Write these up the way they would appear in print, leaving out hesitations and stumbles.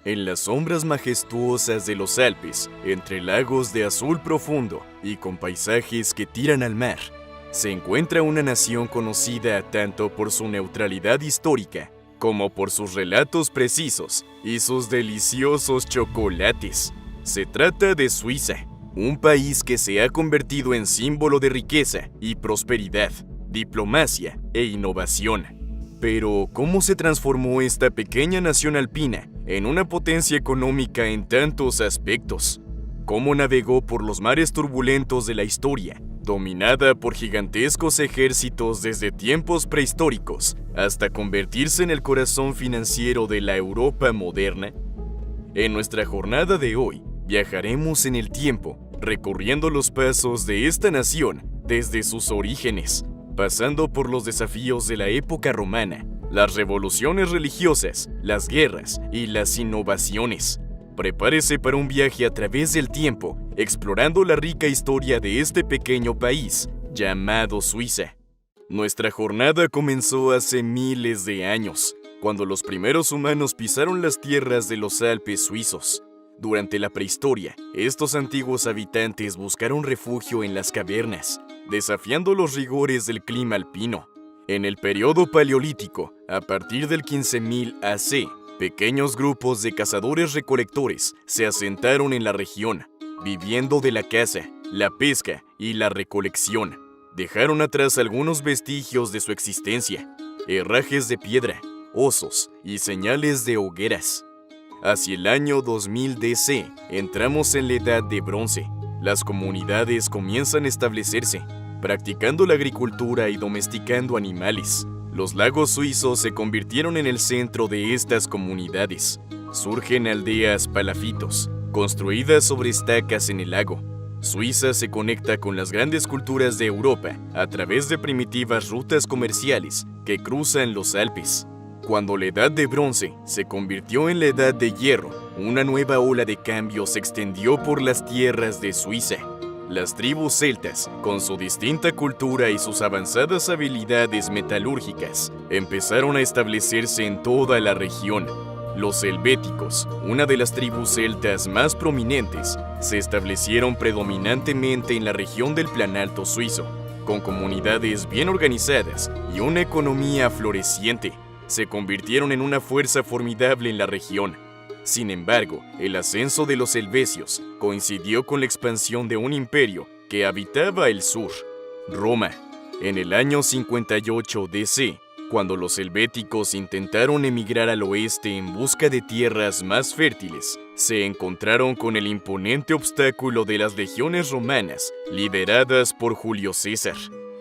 En las sombras majestuosas de los Alpes, entre lagos de azul profundo y con paisajes que tiran al mar, se encuentra una nación conocida tanto por su neutralidad histórica como por sus relatos precisos y sus deliciosos chocolates. Se trata de Suiza, un país que se ha convertido en símbolo de riqueza y prosperidad, diplomacia e innovación. Pero, ¿cómo se transformó esta pequeña nación alpina en una potencia económica en tantos aspectos? ¿Cómo navegó por los mares turbulentos de la historia, dominada por gigantescos ejércitos desde tiempos prehistóricos, hasta convertirse en el corazón financiero de la Europa moderna? En nuestra jornada de hoy, viajaremos en el tiempo, recorriendo los pasos de esta nación desde sus orígenes, pasando por los desafíos de la época romana, las revoluciones religiosas, las guerras y las innovaciones. Prepárese para un viaje a través del tiempo, explorando la rica historia de este pequeño país llamado Suiza. Nuestra jornada comenzó hace miles de años, cuando los primeros humanos pisaron las tierras de los Alpes suizos. Durante la prehistoria, estos antiguos habitantes buscaron refugio en las cavernas, desafiando los rigores del clima alpino. En el periodo paleolítico, a partir del 15.000 AC, pequeños grupos de cazadores-recolectores se asentaron en la región, viviendo de la caza, la pesca y la recolección. Dejaron atrás algunos vestigios de su existencia, herrajes de piedra, osos y señales de hogueras. Hacia el año 2000 DC, entramos en la Edad de Bronce. Las comunidades comienzan a establecerse, practicando la agricultura y domesticando animales. Los lagos suizos se convirtieron en el centro de estas comunidades. Surgen aldeas palafitos, construidas sobre estacas en el lago. Suiza se conecta con las grandes culturas de Europa a través de primitivas rutas comerciales que cruzan los Alpes. Cuando la Edad de Bronce se convirtió en la Edad de Hierro, una nueva ola de cambio se extendió por las tierras de Suiza. Las tribus celtas, con su distinta cultura y sus avanzadas habilidades metalúrgicas, empezaron a establecerse en toda la región. Los helvéticos, una de las tribus celtas más prominentes, se establecieron predominantemente en la región del Planalto suizo, con comunidades bien organizadas y una economía floreciente. Se convirtieron en una fuerza formidable en la región. Sin embargo, el ascenso de los helvecios coincidió con la expansión de un imperio que habitaba el sur, Roma. En el año 58 DC, cuando los helvéticos intentaron emigrar al oeste en busca de tierras más fértiles, se encontraron con el imponente obstáculo de las legiones romanas lideradas por Julio César.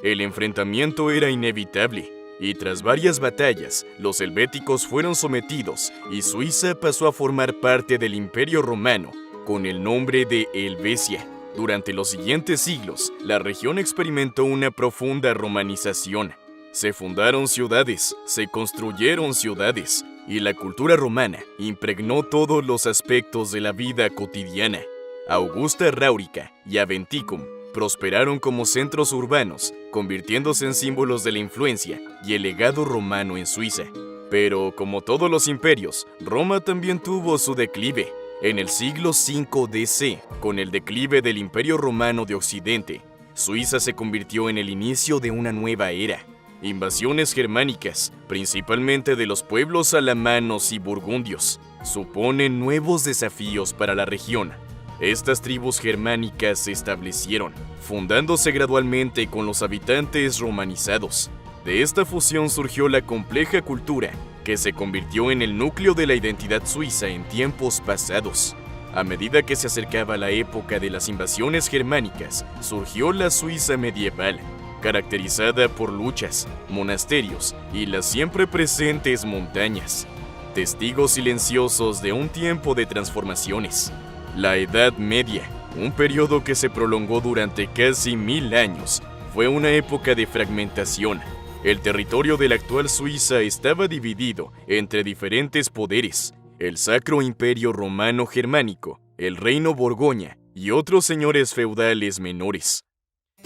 El enfrentamiento era inevitable. Y tras varias batallas, los helvéticos fueron sometidos y Suiza pasó a formar parte del Imperio Romano con el nombre de Helvecia. Durante los siguientes siglos, la región experimentó una profunda romanización. Se fundaron ciudades, se construyeron ciudades, y la cultura romana impregnó todos los aspectos de la vida cotidiana. Augusta Raurica y Aventicum prosperaron como centros urbanos, convirtiéndose en símbolos de la influencia y el legado romano en Suiza. Pero, como todos los imperios, Roma también tuvo su declive. En el siglo V DC, con el declive del Imperio Romano de Occidente, Suiza se convirtió en el inicio de una nueva era. Invasiones germánicas, principalmente de los pueblos alamanos y burgundios, suponen nuevos desafíos para la región. Estas tribus germánicas se establecieron, fundándose gradualmente con los habitantes romanizados. De esta fusión surgió la compleja cultura, que se convirtió en el núcleo de la identidad suiza en tiempos pasados. A medida que se acercaba la época de las invasiones germánicas, surgió la Suiza medieval, caracterizada por luchas, monasterios y las siempre presentes montañas, testigos silenciosos de un tiempo de transformaciones. La Edad Media, un periodo que se prolongó durante casi 1000 años, fue una época de fragmentación. El territorio de la actual Suiza estaba dividido entre diferentes poderes: el Sacro Imperio Romano Germánico, el Reino Borgoña y otros señores feudales menores.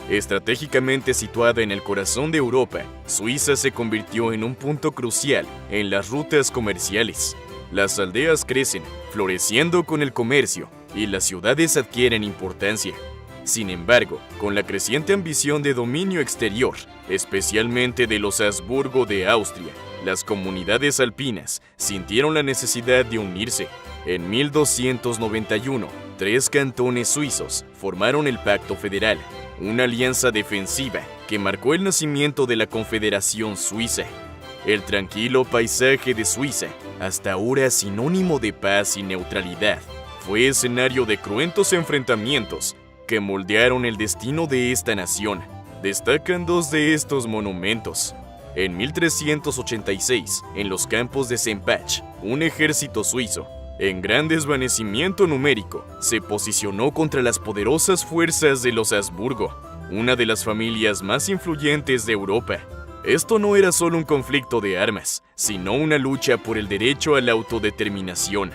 Estratégicamente situada en el corazón de Europa, Suiza se convirtió en un punto crucial en las rutas comerciales. Las aldeas crecen, floreciendo con el comercio, y las ciudades adquieren importancia. Sin embargo, con la creciente ambición de dominio exterior, especialmente de los Habsburgo de Austria, las comunidades alpinas sintieron la necesidad de unirse. En 1291, 3 cantones suizos formaron el Pacto Federal, una alianza defensiva que marcó el nacimiento de la Confederación Suiza. El tranquilo paisaje de Suiza, hasta ahora sinónimo de paz y neutralidad, fue escenario de cruentos enfrentamientos que moldearon el destino de esta nación. Destacan 2 de estos monumentos. En 1386, en los campos de Sempach, un ejército suizo, en gran desvanecimiento numérico, se posicionó contra las poderosas fuerzas de los Habsburgo, una de las familias más influyentes de Europa. Esto no era solo un conflicto de armas, sino una lucha por el derecho a la autodeterminación.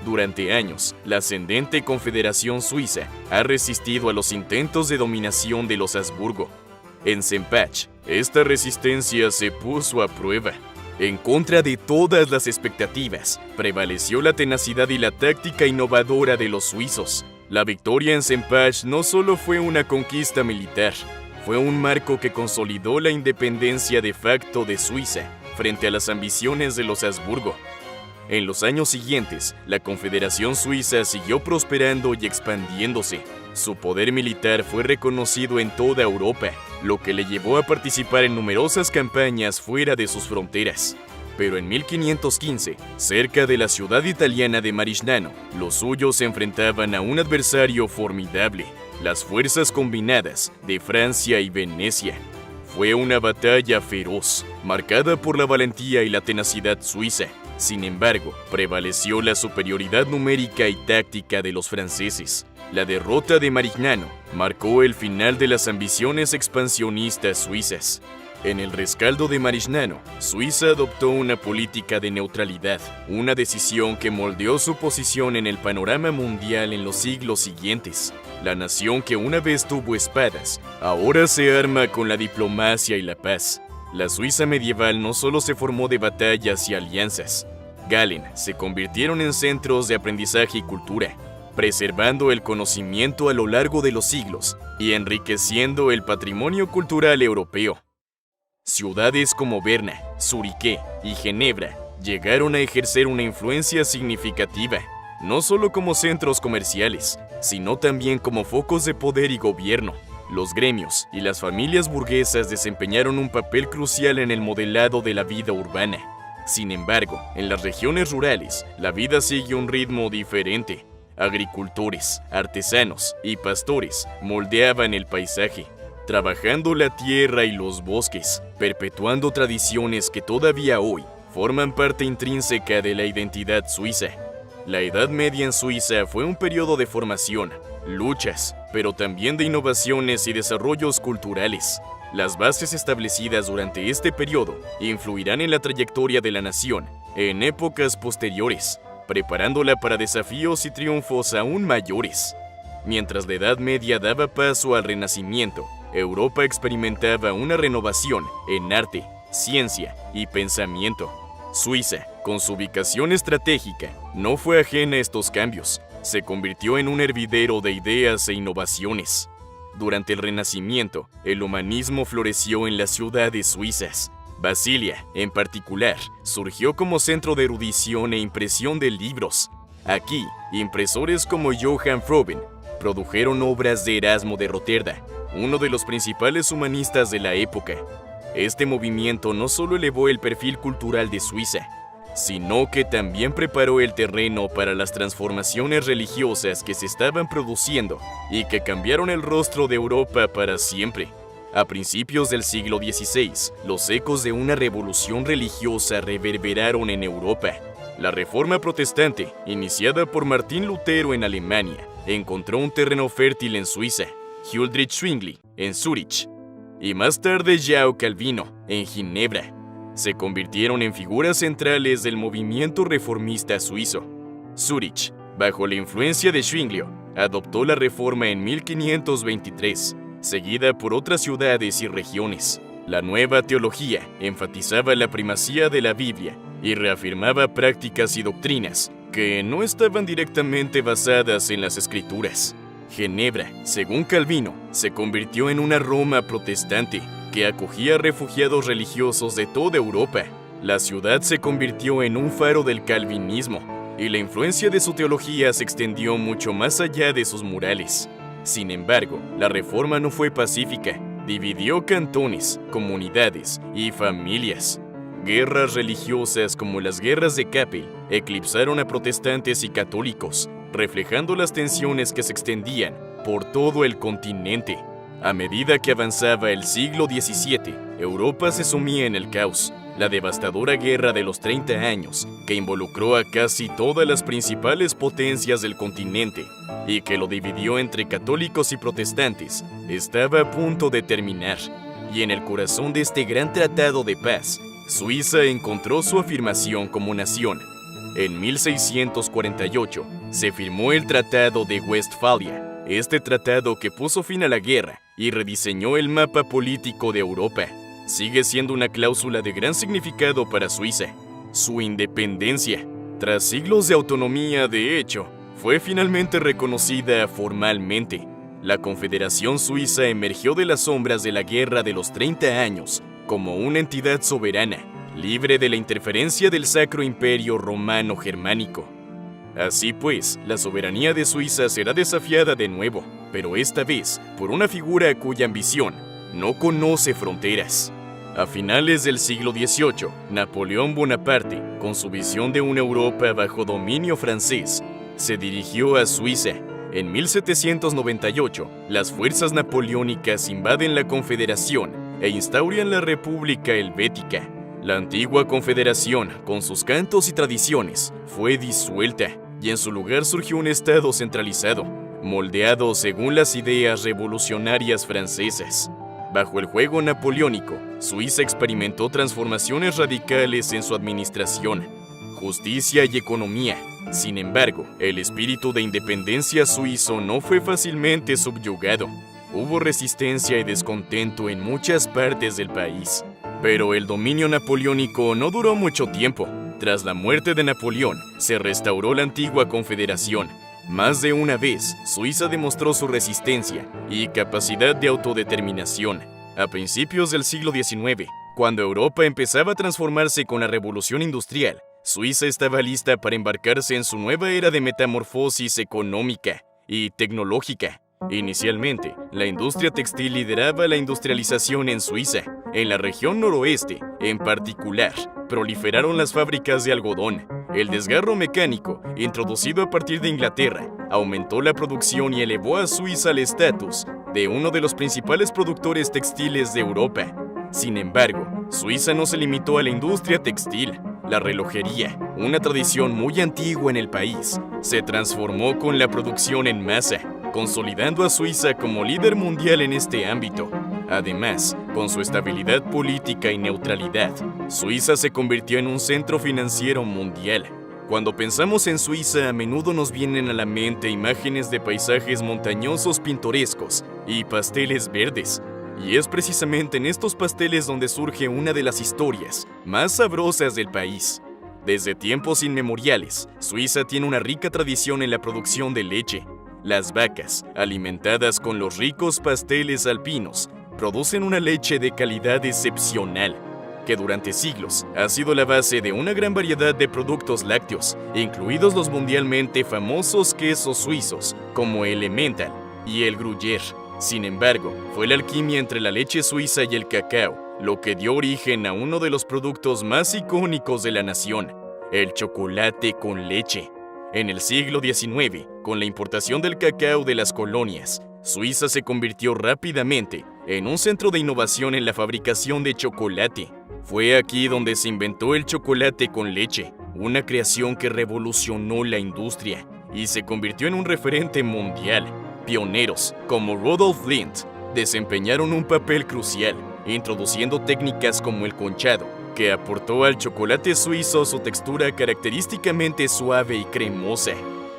Durante años, la ascendente Confederación Suiza ha resistido a los intentos de dominación de los Habsburgo. En Sempach, esta resistencia se puso a prueba. En contra de todas las expectativas, prevaleció la tenacidad y la táctica innovadora de los suizos. La victoria en Sempach no solo fue una conquista militar, fue un marco que consolidó la independencia de facto de Suiza frente a las ambiciones de los Habsburgo. En los años siguientes, la Confederación Suiza siguió prosperando y expandiéndose. Su poder militar fue reconocido en toda Europa, lo que le llevó a participar en numerosas campañas fuera de sus fronteras. Pero en 1515, cerca de la ciudad italiana de Marignano, los suyos se enfrentaban a un adversario formidable, las fuerzas combinadas de Francia y Venecia. Fue una batalla feroz, marcada por la valentía y la tenacidad suiza. Sin embargo, prevaleció la superioridad numérica y táctica de los franceses. La derrota de Marignano marcó el final de las ambiciones expansionistas suizas. En el rescaldo de Marignano, Suiza adoptó una política de neutralidad, una decisión que moldeó su posición en el panorama mundial en los siglos siguientes. La nación que una vez tuvo espadas, ahora se arma con la diplomacia y la paz. La Suiza medieval no solo se formó de batallas y alianzas. Galen se convirtieron en centros de aprendizaje y cultura, preservando el conocimiento a lo largo de los siglos y enriqueciendo el patrimonio cultural europeo. Ciudades como Berna, Zurique y Ginebra llegaron a ejercer una influencia significativa, no solo como centros comerciales, sino también como focos de poder y gobierno. Los gremios y las familias burguesas desempeñaron un papel crucial en el modelado de la vida urbana. Sin embargo, en las regiones rurales, la vida sigue un ritmo diferente. Agricultores, artesanos y pastores moldeaban el paisaje, trabajando la tierra y los bosques, perpetuando tradiciones que todavía hoy forman parte intrínseca de la identidad suiza. La Edad Media en Suiza fue un periodo de formación, luchas, pero también de innovaciones y desarrollos culturales. Las bases establecidas durante este periodo influirán en la trayectoria de la nación en épocas posteriores, preparándola para desafíos y triunfos aún mayores. Mientras la Edad Media daba paso al Renacimiento, Europa experimentaba una renovación en arte, ciencia y pensamiento. Suiza, con su ubicación estratégica, no fue ajena a estos cambios. Se convirtió en un hervidero de ideas e innovaciones. Durante el Renacimiento, el humanismo floreció en las ciudades suizas. Basilia, en particular, surgió como centro de erudición e impresión de libros. Aquí, impresores como Johann Froben produjeron obras de Erasmo de Rotterdam, uno de los principales humanistas de la época. Este movimiento no solo elevó el perfil cultural de Suiza, sino que también preparó el terreno para las transformaciones religiosas que se estaban produciendo y que cambiaron el rostro de Europa para siempre. A principios del siglo XVI, los ecos de una revolución religiosa reverberaron en Europa. La Reforma Protestante, iniciada por Martín Lutero en Alemania, encontró un terreno fértil en Suiza, Huldrych Zwingli, en Zúrich, y más tarde João Calvino, en Ginebra. Se convirtieron en figuras centrales del movimiento reformista suizo. Zúrich, bajo la influencia de Zwingli, adoptó la reforma en 1523, seguida por otras ciudades y regiones. La nueva teología enfatizaba la primacía de la Biblia y reafirmaba prácticas y doctrinas que no estaban directamente basadas en las escrituras. Ginebra, según Calvino, se convirtió en una Roma protestante que acogía a refugiados religiosos de toda Europa. La ciudad se convirtió en un faro del calvinismo, y la influencia de su teología se extendió mucho más allá de sus murales. Sin embargo, la reforma no fue pacífica. Dividió cantones, comunidades y familias. Guerras religiosas como las guerras de Kappel eclipsaron a protestantes y católicos, reflejando las tensiones que se extendían por todo el continente. A medida que avanzaba el siglo XVII, Europa se sumía en el caos. La devastadora Guerra de los 30 años, que involucró a casi todas las principales potencias del continente y que lo dividió entre católicos y protestantes, estaba a punto de terminar. Y en el corazón de este gran tratado de paz, Suiza encontró su afirmación como nación. En 1648 se firmó el Tratado de Westfalia, este tratado que puso fin a la guerra y rediseñó el mapa político de Europa. Sigue siendo una cláusula de gran significado para Suiza. Su independencia, tras siglos de autonomía, de hecho, fue finalmente reconocida formalmente. La Confederación Suiza emergió de las sombras de la Guerra de los 30 años como una entidad soberana, libre de la interferencia del Sacro Imperio Romano Germánico. Así pues, la soberanía de Suiza será desafiada de nuevo, pero esta vez por una figura cuya ambición no conoce fronteras. A finales del siglo XVIII, Napoleón Bonaparte, con su visión de una Europa bajo dominio francés, se dirigió a Suiza. En 1798, las fuerzas napoleónicas invaden la Confederación e instauran la República Helvética. La antigua Confederación, con sus cantos y tradiciones, fue disuelta y en su lugar surgió un Estado centralizado, moldeado según las ideas revolucionarias francesas. Bajo el juego napoleónico, Suiza experimentó transformaciones radicales en su administración, justicia y economía. Sin embargo, el espíritu de independencia suizo no fue fácilmente subyugado. Hubo resistencia y descontento en muchas partes del país. Pero el dominio napoleónico no duró mucho tiempo. Tras la muerte de Napoleón, se restauró la antigua Confederación. Más de una vez, Suiza demostró su resistencia y capacidad de autodeterminación. A principios del siglo XIX, cuando Europa empezaba a transformarse con la Revolución Industrial, Suiza estaba lista para embarcarse en su nueva era de metamorfosis económica y tecnológica. Inicialmente, la industria textil lideraba la industrialización en Suiza. En la región noroeste, en particular, proliferaron las fábricas de algodón. El desgarro mecánico, introducido a partir de Inglaterra, aumentó la producción y elevó a Suiza al estatus de uno de los principales productores textiles de Europa. Sin embargo, Suiza no se limitó a la industria textil. La relojería, una tradición muy antigua en el país, se transformó con la producción en masa, consolidando a Suiza como líder mundial en este ámbito. Además, con su estabilidad política y neutralidad, Suiza se convirtió en un centro financiero mundial. Cuando pensamos en Suiza, a menudo nos vienen a la mente imágenes de paisajes montañosos pintorescos y pasteles verdes. Y es precisamente en estos pasteles donde surge una de las historias más sabrosas del país. Desde tiempos inmemoriales, Suiza tiene una rica tradición en la producción de leche. Las vacas, alimentadas con los ricos pasteles alpinos, producen una leche de calidad excepcional, que durante siglos ha sido la base de una gran variedad de productos lácteos, incluidos los mundialmente famosos quesos suizos, como el Emmental y el Gruyère. Sin embargo, fue la alquimia entre la leche suiza y el cacao lo que dio origen a uno de los productos más icónicos de la nación, el chocolate con leche. En el siglo XIX, con la importación del cacao de las colonias, Suiza se convirtió rápidamente en un centro de innovación en la fabricación de chocolate. Fue aquí donde se inventó el chocolate con leche, una creación que revolucionó la industria y se convirtió en un referente mundial. Pioneros como Rudolf Lindt desempeñaron un papel crucial, introduciendo técnicas como el conchado, que aportó al chocolate suizo su textura característicamente suave y cremosa.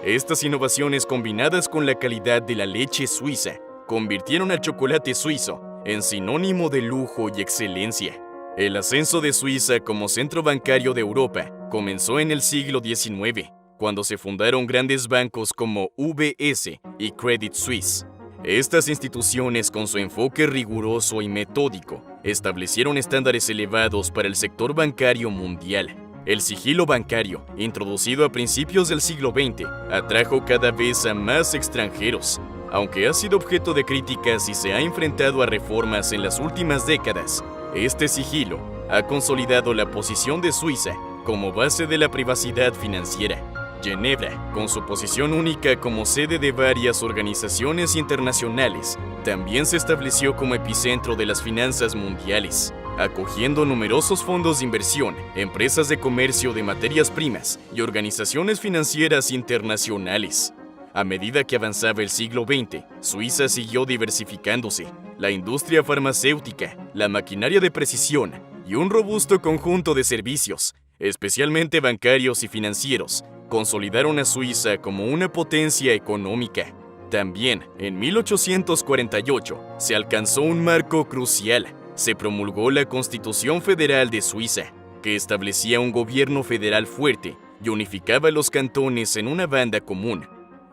Estas innovaciones, combinadas con la calidad de la leche suiza, convirtieron al chocolate suizo en sinónimo de lujo y excelencia. El ascenso de Suiza como centro bancario de Europa comenzó en el siglo XIX, cuando se fundaron grandes bancos como UBS y Credit Suisse. Estas instituciones, con su enfoque riguroso y metódico, establecieron estándares elevados para el sector bancario mundial. El sigilo bancario, introducido a principios del siglo XX, atrajo cada vez a más extranjeros, aunque ha sido objeto de críticas y se ha enfrentado a reformas en las últimas décadas. Este sigilo ha consolidado la posición de Suiza como base de la privacidad financiera. Ginebra, con su posición única como sede de varias organizaciones internacionales, también se estableció como epicentro de las finanzas mundiales, acogiendo numerosos fondos de inversión, empresas de comercio de materias primas y organizaciones financieras internacionales. A medida que avanzaba el siglo XX, Suiza siguió diversificándose. La industria farmacéutica, la maquinaria de precisión y un robusto conjunto de servicios, especialmente bancarios y financieros, consolidaron a Suiza como una potencia económica. También, en 1848, se alcanzó un marco crucial. Se promulgó la Constitución Federal de Suiza, que establecía un gobierno federal fuerte y unificaba a los cantones en una banda común.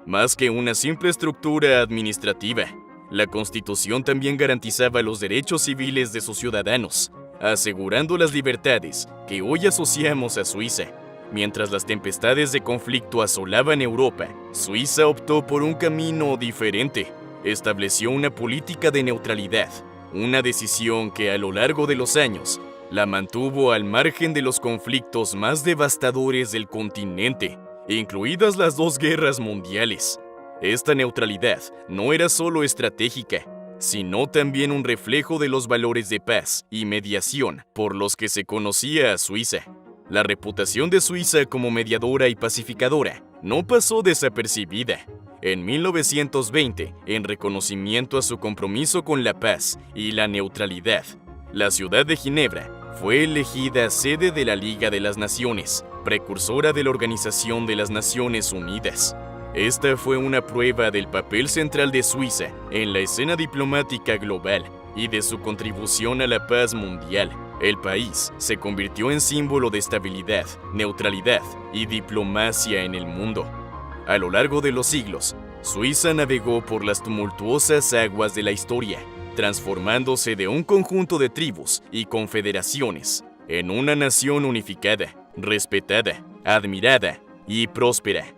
Más que una simple estructura administrativa, la Constitución también garantizaba los derechos civiles de sus ciudadanos, asegurando las libertades que hoy asociamos a Suiza. Mientras las tempestades de conflicto asolaban Europa, Suiza optó por un camino diferente. Estableció una política de neutralidad, una decisión que a lo largo de los años la mantuvo al margen de los conflictos más devastadores del continente, incluidas las dos guerras mundiales. Esta neutralidad no era solo estratégica, sino también un reflejo de los valores de paz y mediación por los que se conocía a Suiza. La reputación de Suiza como mediadora y pacificadora no pasó desapercibida. En 1920, en reconocimiento a su compromiso con la paz y la neutralidad, la ciudad de Ginebra fue elegida sede de la Liga de las Naciones, precursora de la Organización de las Naciones Unidas. Esta fue una prueba del papel central de Suiza en la escena diplomática global y de su contribución a la paz mundial. El país se convirtió en símbolo de estabilidad, neutralidad y diplomacia en el mundo. A lo largo de los siglos, Suiza navegó por las tumultuosas aguas de la historia, transformándose de un conjunto de tribus y confederaciones en una nación unificada, respetada, admirada y próspera.